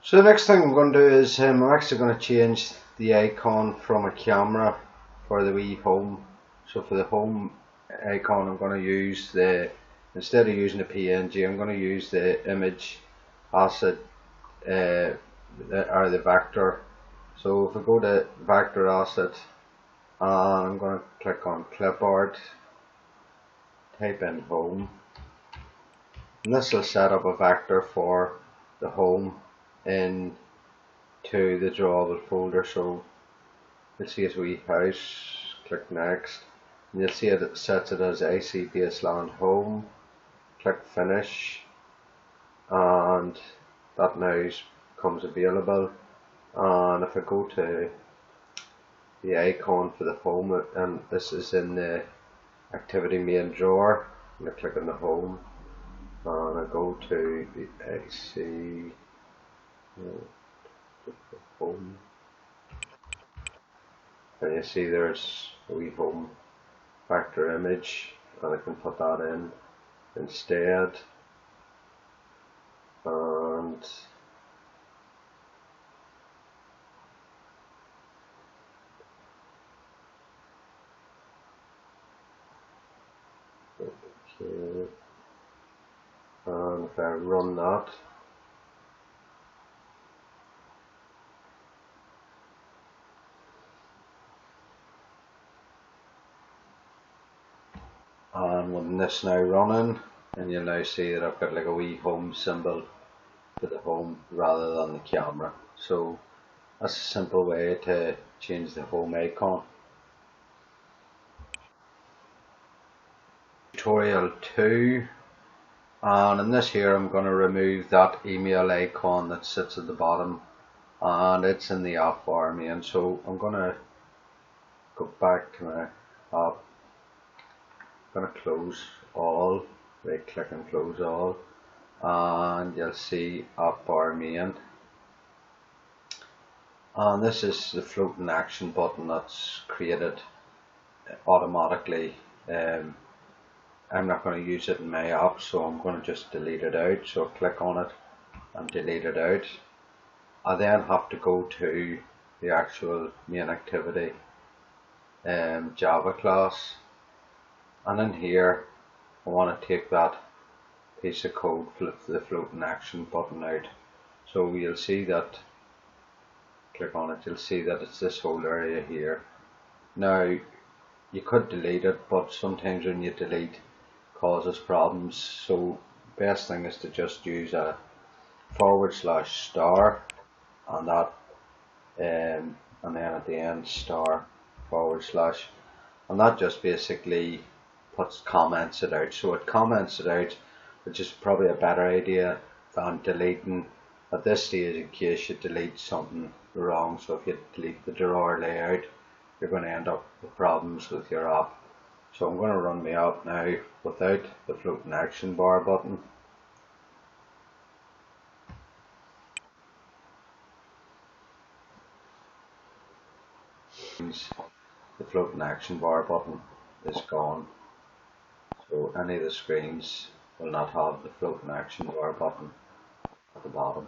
So the next thing I'm going to do is I'm actually going to change the icon from a camera for the wee home. So for the home icon I'm going to use instead of using the PNG, I'm going to use the image asset or the vector. So if I go to vector asset and I'm going to click on clipboard, type in home, and this will set up a vector for the home in to the drawable folder. So you'll see it's wee house, click next, and you'll see it sets it as AC Baseland Home, click finish, and that now becomes available. And if I go to the icon for the home, and this is in the activity main drawer, and I click on the home and I go to the AC home, and you see there's a wee home vector image, and I can put that in instead. And okay, and if I run that, and when this now running, and you'll now see that I've got like a wee home symbol for the home rather than the camera. So that's a simple way to change the home icon. Tutorial 2, and in this here I'm going to remove that email icon that sits at the bottom, and it's in the app bar main. So I'm going to go back to my app, I'm going to close all, right click and close all, and you'll see app bar main, and this is the floating action button that's created automatically. I'm not going to use it in my app, so I'm going to just delete it out. So click on it and delete it out. I then have to go to the actual main activity Java class, and in here I want to take that piece of code, flip the floating action button out. So you'll see that, click on it, you'll see that it's this whole area here. Now you could delete it, but sometimes when you delete causes problems, so best thing is to just use a /* and that and then at the end */ and that just basically comments it out. So it comments it out, which is probably a better idea than deleting at this stage in case you delete something wrong. So if you delete the drawer layout, you're going to end up with problems with your app. So I'm going to run my app now without the floating action bar button. The floating action bar button is gone. So any of the screens will not have the floating action bar button at the bottom.